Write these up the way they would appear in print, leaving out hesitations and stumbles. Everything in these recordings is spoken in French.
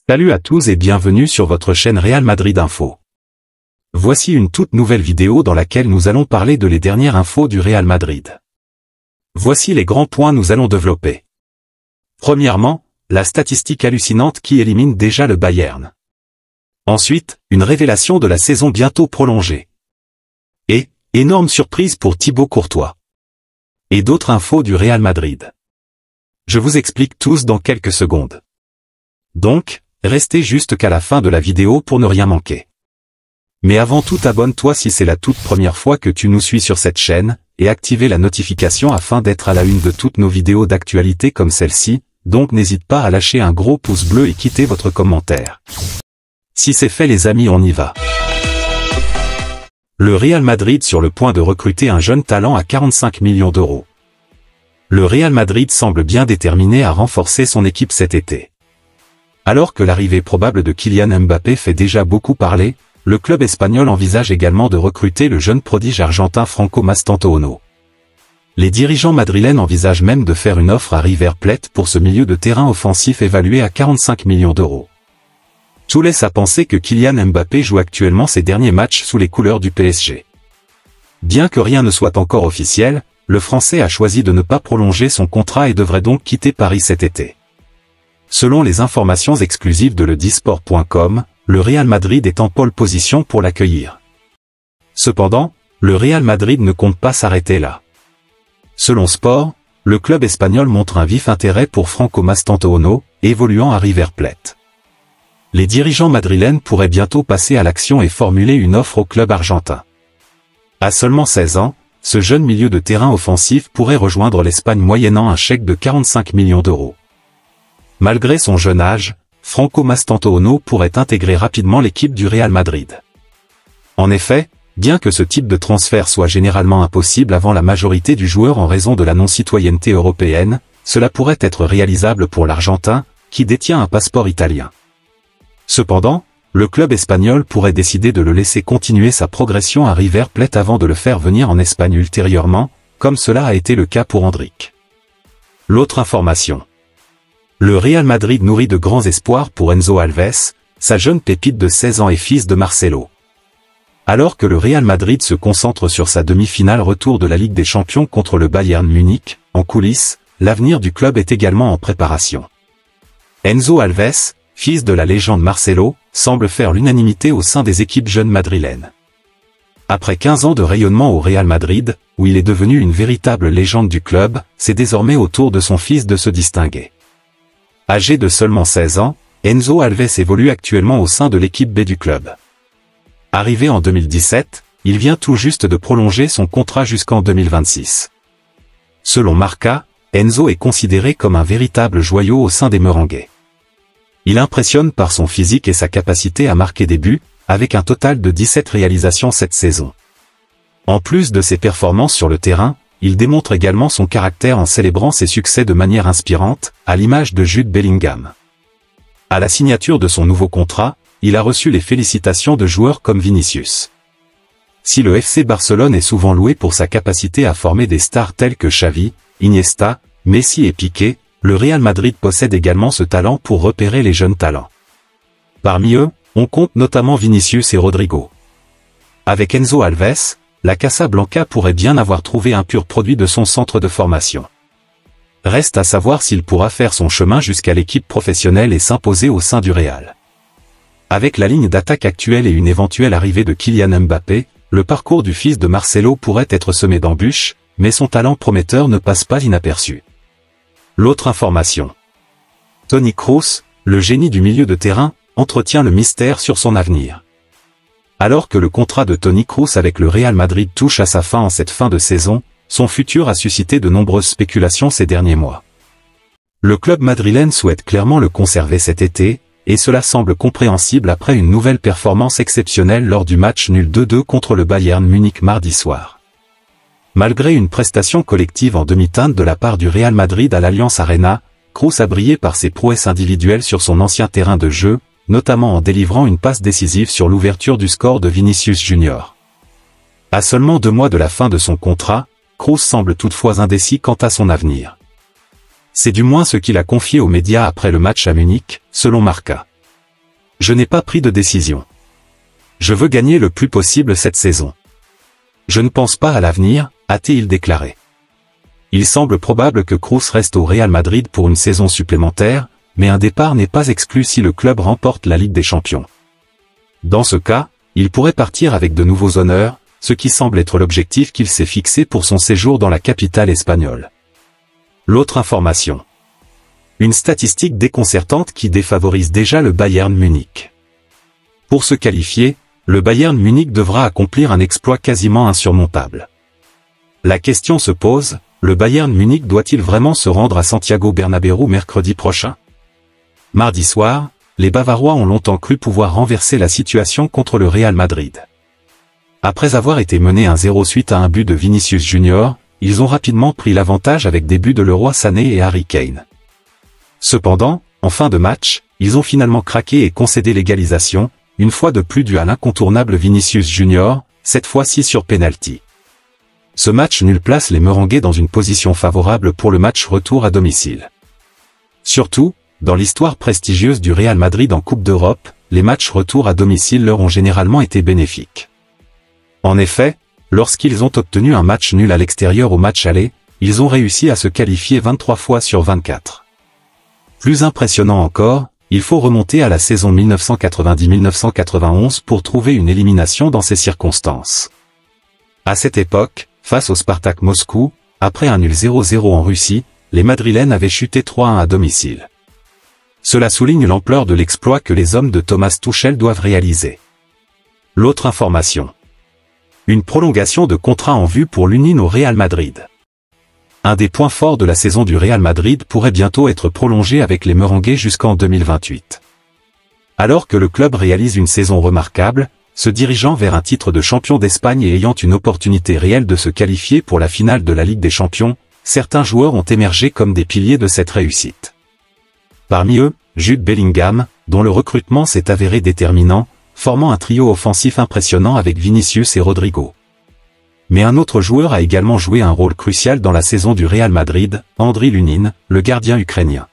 Salut à tous et bienvenue sur votre chaîne Real Madrid Info. Voici une toute nouvelle vidéo dans laquelle nous allons parler de les dernières infos du Real Madrid. Voici les grands points nous allons développer. Premièrement, la statistique hallucinante qui élimine déjà le Bayern. Ensuite, une révélation de la saison bientôt prolongée. Et, énorme surprise pour Thibaut Courtois. Et d'autres infos du Real Madrid. Je vous explique tous dans quelques secondes. Donc, restez juste qu'à la fin de la vidéo pour ne rien manquer. Mais avant tout, abonne-toi si c'est la toute première fois que tu nous suis sur cette chaîne, et activez la notification afin d'être à la une de toutes nos vidéos d'actualité comme celle-ci, donc n'hésite pas à lâcher un gros pouce bleu et quitter votre commentaire. Si c'est fait les amis, on y va. Le Real Madrid sur le point de recruter un jeune talent à 45 millions d'euros. Le Real Madrid semble bien déterminé à renforcer son équipe cet été. Alors que l'arrivée probable de Kylian Mbappé fait déjà beaucoup parler, le club espagnol envisage également de recruter le jeune prodige argentin Franco Mastantuono. Les dirigeants madrilènes envisagent même de faire une offre à River Plate pour ce milieu de terrain offensif évalué à 45 millions d'euros. Tout laisse à penser que Kylian Mbappé joue actuellement ses derniers matchs sous les couleurs du PSG. Bien que rien ne soit encore officiel, le Français a choisi de ne pas prolonger son contrat et devrait donc quitter Paris cet été. Selon les informations exclusives de ledisport.com, le Real Madrid est en pole position pour l'accueillir. Cependant, le Real Madrid ne compte pas s'arrêter là. Selon Sport, le club espagnol montre un vif intérêt pour Franco Mastantuono, évoluant à River Plate. Les dirigeants madrilènes pourraient bientôt passer à l'action et formuler une offre au club argentin. À seulement 16 ans, ce jeune milieu de terrain offensif pourrait rejoindre l'Espagne moyennant un chèque de 45 millions d'euros. Malgré son jeune âge, Franco Mastantuono pourrait intégrer rapidement l'équipe du Real Madrid. En effet, bien que ce type de transfert soit généralement impossible avant la majorité du joueur en raison de la non-citoyenneté européenne, cela pourrait être réalisable pour l'Argentin, qui détient un passeport italien. Cependant, le club espagnol pourrait décider de le laisser continuer sa progression à River Plate avant de le faire venir en Espagne ultérieurement, comme cela a été le cas pour Endrick. L'autre information. Le Real Madrid nourrit de grands espoirs pour Enzo Alves, sa jeune pépite de 16 ans et fils de Marcelo. Alors que le Real Madrid se concentre sur sa demi-finale retour de la Ligue des Champions contre le Bayern Munich, en coulisses, l'avenir du club est également en préparation. Enzo Alves, fils de la légende Marcelo, semble faire l'unanimité au sein des équipes jeunes madrilènes. Après 15 ans de rayonnement au Real Madrid, où il est devenu une véritable légende du club, c'est désormais au tour de son fils de se distinguer. Âgé de seulement 16 ans, Enzo Alves évolue actuellement au sein de l'équipe B du club. Arrivé en 2017, il vient tout juste de prolonger son contrat jusqu'en 2026. Selon Marca, Enzo est considéré comme un véritable joyau au sein des Merengues. Il impressionne par son physique et sa capacité à marquer des buts, avec un total de 17 réalisations cette saison. En plus de ses performances sur le terrain, il démontre également son caractère en célébrant ses succès de manière inspirante, à l'image de Jude Bellingham. À la signature de son nouveau contrat, il a reçu les félicitations de joueurs comme Vinicius. Si le FC Barcelone est souvent loué pour sa capacité à former des stars telles que Xavi, Iniesta, Messi et Piqué, le Real Madrid possède également ce talent pour repérer les jeunes talents. Parmi eux, on compte notamment Vinicius et Rodrigo. Avec Enzo Alves, la Casa Blanca pourrait bien avoir trouvé un pur produit de son centre de formation. Reste à savoir s'il pourra faire son chemin jusqu'à l'équipe professionnelle et s'imposer au sein du Real. Avec la ligne d'attaque actuelle et une éventuelle arrivée de Kylian Mbappé, le parcours du fils de Marcelo pourrait être semé d'embûches, mais son talent prometteur ne passe pas inaperçu. L'autre information. Toni Kroos, le génie du milieu de terrain, entretient le mystère sur son avenir. Alors que le contrat de Toni Kroos avec le Real Madrid touche à sa fin en cette fin de saison, son futur a suscité de nombreuses spéculations ces derniers mois. Le club madrilène souhaite clairement le conserver cet été, et cela semble compréhensible après une nouvelle performance exceptionnelle lors du match nul 2-2 contre le Bayern Munich mardi soir. Malgré une prestation collective en demi-teinte de la part du Real Madrid à l'Allianz Arena, Kroos a brillé par ses prouesses individuelles sur son ancien terrain de jeu, notamment en délivrant une passe décisive sur l'ouverture du score de Vinicius Junior. À seulement 2 mois de la fin de son contrat, Kroos semble toutefois indécis quant à son avenir. C'est du moins ce qu'il a confié aux médias après le match à Munich, selon Marca. Je n'ai pas pris de décision. Je veux gagner le plus possible cette saison. Je ne pense pas à l'avenir, a-t-il déclaré. Il semble probable que Kroos reste au Real Madrid pour une saison supplémentaire, mais un départ n'est pas exclu si le club remporte la Ligue des Champions. Dans ce cas, il pourrait partir avec de nouveaux honneurs, ce qui semble être l'objectif qu'il s'est fixé pour son séjour dans la capitale espagnole. L'autre information. Une statistique déconcertante qui défavorise déjà le Bayern Munich. Pour se qualifier, le Bayern Munich devra accomplir un exploit quasiment insurmontable. La question se pose, le Bayern Munich doit-il vraiment se rendre à Santiago Bernabéu mercredi prochain? Mardi soir, les Bavarois ont longtemps cru pouvoir renverser la situation contre le Real Madrid. Après avoir été menés 1-0 suite à un but de Vinicius Junior, ils ont rapidement pris l'avantage avec des buts de Leroy Sané et Harry Kane. Cependant, en fin de match, ils ont finalement craqué et concédé l'égalisation, une fois de plus dû à l'incontournable Vinicius Junior, cette fois-ci sur penalty. Ce match nul place les Merengues dans une position favorable pour le match retour à domicile. Surtout, dans l'histoire prestigieuse du Real Madrid en Coupe d'Europe, les matchs retour à domicile leur ont généralement été bénéfiques. En effet, lorsqu'ils ont obtenu un match nul à l'extérieur au match aller, ils ont réussi à se qualifier 23 fois sur 24. Plus impressionnant encore, il faut remonter à la saison 1990-1991 pour trouver une élimination dans ces circonstances. À cette époque, face au Spartak Moscou, après un nul 0-0 en Russie, les Madrilènes avaient chuté 3-1 à domicile. Cela souligne l'ampleur de l'exploit que les hommes de Thomas Tuchel doivent réaliser. L'autre information. Une prolongation de contrat en vue pour l'Union au Real Madrid. Un des points forts de la saison du Real Madrid pourrait bientôt être prolongé avec les Merengues jusqu'en 2028. Alors que le club réalise une saison remarquable, se dirigeant vers un titre de champion d'Espagne et ayant une opportunité réelle de se qualifier pour la finale de la Ligue des Champions, certains joueurs ont émergé comme des piliers de cette réussite. Parmi eux, Jude Bellingham, dont le recrutement s'est avéré déterminant, formant un trio offensif impressionnant avec Vinicius et Rodrigo. Mais un autre joueur a également joué un rôle crucial dans la saison du Real Madrid, Andriy Lunin, le gardien ukrainien.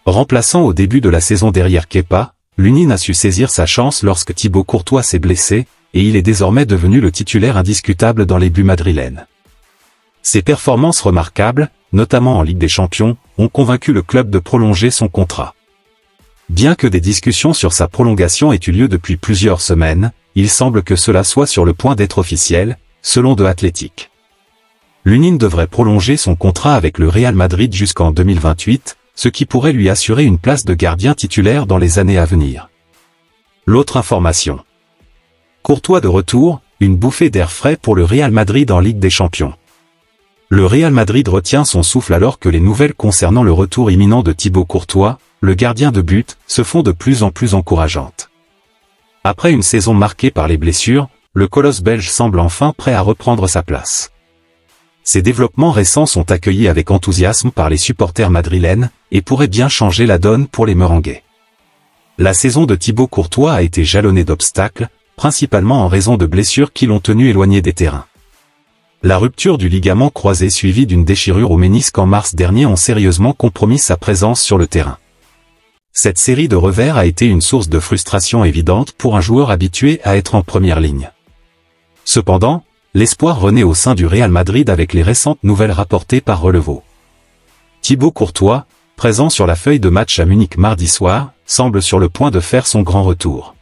Remplaçant au début de la saison derrière Kepa, Lunin a su saisir sa chance lorsque Thibaut Courtois s'est blessé, et il est désormais devenu le titulaire indiscutable dans les buts madrilènes. Ses performances remarquables, notamment en Ligue des Champions, ont convaincu le club de prolonger son contrat. Bien que des discussions sur sa prolongation aient eu lieu depuis plusieurs semaines, il semble que cela soit sur le point d'être officiel, selon The Athletic. Lunin devrait prolonger son contrat avec le Real Madrid jusqu'en 2028, ce qui pourrait lui assurer une place de gardien titulaire dans les années à venir. L'autre information. Courtois de retour, une bouffée d'air frais pour le Real Madrid en Ligue des Champions. Le Real Madrid retient son souffle alors que les nouvelles concernant le retour imminent de Thibaut Courtois, le gardien de but, se font de plus en plus encourageantes. Après une saison marquée par les blessures, le colosse belge semble enfin prêt à reprendre sa place. Ces développements récents sont accueillis avec enthousiasme par les supporters madrilènes, et pourraient bien changer la donne pour les Merengues. La saison de Thibaut Courtois a été jalonnée d'obstacles, principalement en raison de blessures qui l'ont tenu éloigné des terrains. La rupture du ligament croisé suivie d'une déchirure au ménisque en mars dernier ont sérieusement compromis sa présence sur le terrain. Cette série de revers a été une source de frustration évidente pour un joueur habitué à être en première ligne. Cependant, l'espoir renaît au sein du Real Madrid avec les récentes nouvelles rapportées par Relevo. Thibaut Courtois, présent sur la feuille de match à Munich mardi soir, semble sur le point de faire son grand retour.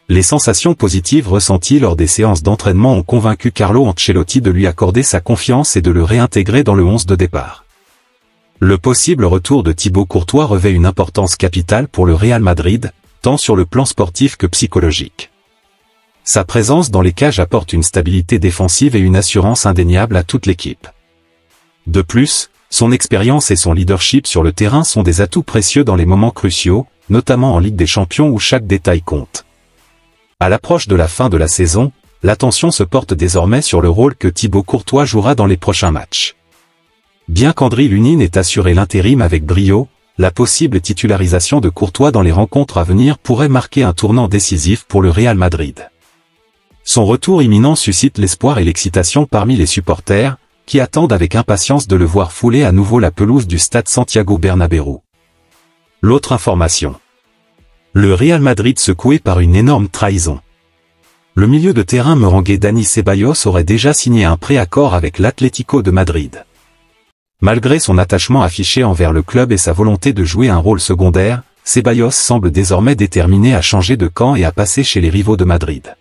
Les sensations positives ressenties lors des séances d'entraînement ont convaincu Carlo Ancelotti de lui accorder sa confiance et de le réintégrer dans le 11 de départ. Le possible retour de Thibaut Courtois revêt une importance capitale pour le Real Madrid, tant sur le plan sportif que psychologique. Sa présence dans les cages apporte une stabilité défensive et une assurance indéniable à toute l'équipe. De plus, son expérience et son leadership sur le terrain sont des atouts précieux dans les moments cruciaux, notamment en Ligue des Champions où chaque détail compte. À l'approche de la fin de la saison, l'attention se porte désormais sur le rôle que Thibaut Courtois jouera dans les prochains matchs. Bien qu'Andriy Lunin ait assuré l'intérim avec brio, la possible titularisation de Courtois dans les rencontres à venir pourrait marquer un tournant décisif pour le Real Madrid. Son retour imminent suscite l'espoir et l'excitation parmi les supporters, qui attendent avec impatience de le voir fouler à nouveau la pelouse du stade Santiago Bernabéu. L'autre information. Le Real Madrid secoué par une énorme trahison. Le milieu de terrain merengue Dani Ceballos aurait déjà signé un préaccord avec l'Atlético de Madrid. Malgré son attachement affiché envers le club et sa volonté de jouer un rôle secondaire, Ceballos semble désormais déterminé à changer de camp et à passer chez les rivaux de Madrid.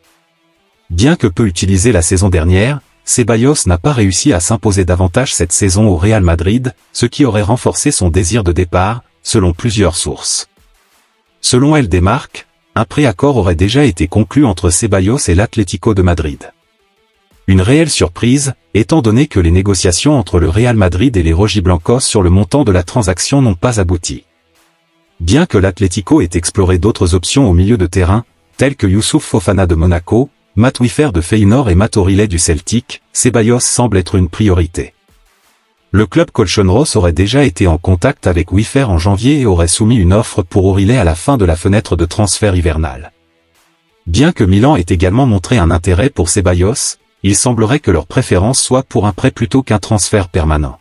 Bien que peu utilisé la saison dernière, Ceballos n'a pas réussi à s'imposer davantage cette saison au Real Madrid, ce qui aurait renforcé son désir de départ, selon plusieurs sources. Selon El Desmarques, un préaccord aurait déjà été conclu entre Ceballos et l'Atlético de Madrid. Une réelle surprise, étant donné que les négociations entre le Real Madrid et les rojiblancos sur le montant de la transaction n'ont pas abouti. Bien que l'Atlético ait exploré d'autres options au milieu de terrain, tels que Youssouf Fofana de Monaco, Matt Wiffer de Feyenoord et Matt O'Riley du Celtic, Ceballos semble être une priorité. Le club colchonros aurait déjà été en contact avec Wiffer en janvier et aurait soumis une offre pour O'Riley à la fin de la fenêtre de transfert hivernale. Bien que Milan ait également montré un intérêt pour Ceballos, il semblerait que leur préférence soit pour un prêt plutôt qu'un transfert permanent.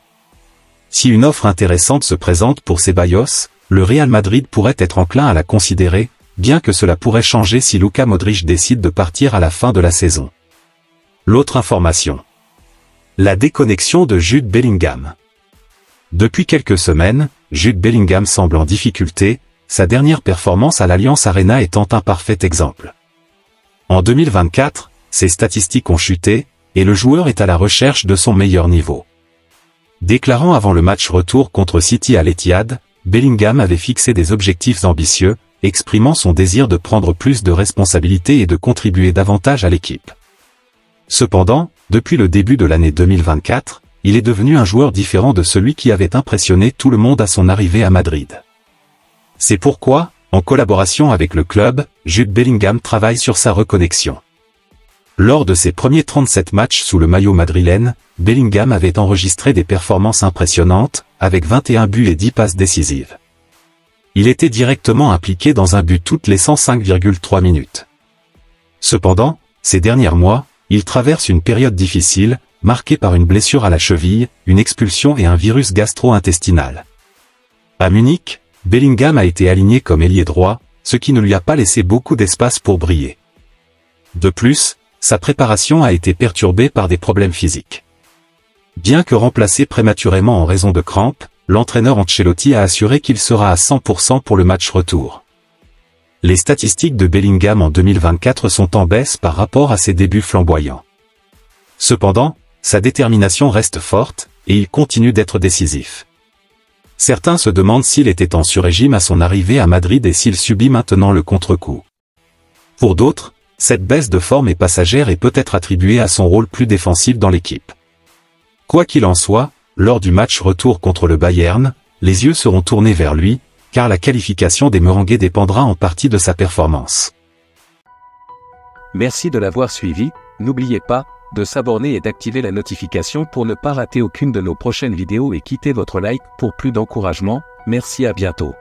Si une offre intéressante se présente pour Ceballos, le Real Madrid pourrait être enclin à la considérer, bien que cela pourrait changer si Luka Modric décide de partir à la fin de la saison. L'autre information. La déconnexion de Jude Bellingham. Depuis quelques semaines, Jude Bellingham semble en difficulté, sa dernière performance à l'Allianz Arena étant un parfait exemple. En 2024, ses statistiques ont chuté, et le joueur est à la recherche de son meilleur niveau. Déclarant avant le match retour contre City à l'Etihad, Bellingham avait fixé des objectifs ambitieux, exprimant son désir de prendre plus de responsabilités et de contribuer davantage à l'équipe. Cependant, depuis le début de l'année 2024, il est devenu un joueur différent de celui qui avait impressionné tout le monde à son arrivée à Madrid. C'est pourquoi, en collaboration avec le club, Jude Bellingham travaille sur sa reconnexion. Lors de ses premiers 37 matchs sous le maillot madrilène, Bellingham avait enregistré des performances impressionnantes, avec 21 buts et 10 passes décisives. Il était directement impliqué dans un but toutes les 105,3 minutes. Cependant, ces derniers mois, il traverse une période difficile, marquée par une blessure à la cheville, une expulsion et un virus gastro-intestinal. À Munich, Bellingham a été aligné comme ailier droit, ce qui ne lui a pas laissé beaucoup d'espace pour briller. De plus, sa préparation a été perturbée par des problèmes physiques. Bien que remplacé prématurément en raison de crampes, l'entraîneur Ancelotti a assuré qu'il sera à 100% pour le match retour. Les statistiques de Bellingham en 2024 sont en baisse par rapport à ses débuts flamboyants. Cependant, sa détermination reste forte, et il continue d'être décisif. Certains se demandent s'il était en sur-régime à son arrivée à Madrid et s'il subit maintenant le contre-coup. Pour d'autres, cette baisse de forme est passagère et peut être attribuée à son rôle plus défensif dans l'équipe. Quoi qu'il en soit, lors du match retour contre le Bayern, les yeux seront tournés vers lui, car la qualification des Merengues dépendra en partie de sa performance. Merci de l'avoir suivi, n'oubliez pas de s'abonner et d'activer la notification pour ne pas rater aucune de nos prochaines vidéos et quittez votre like pour plus d'encouragement. Merci, à bientôt.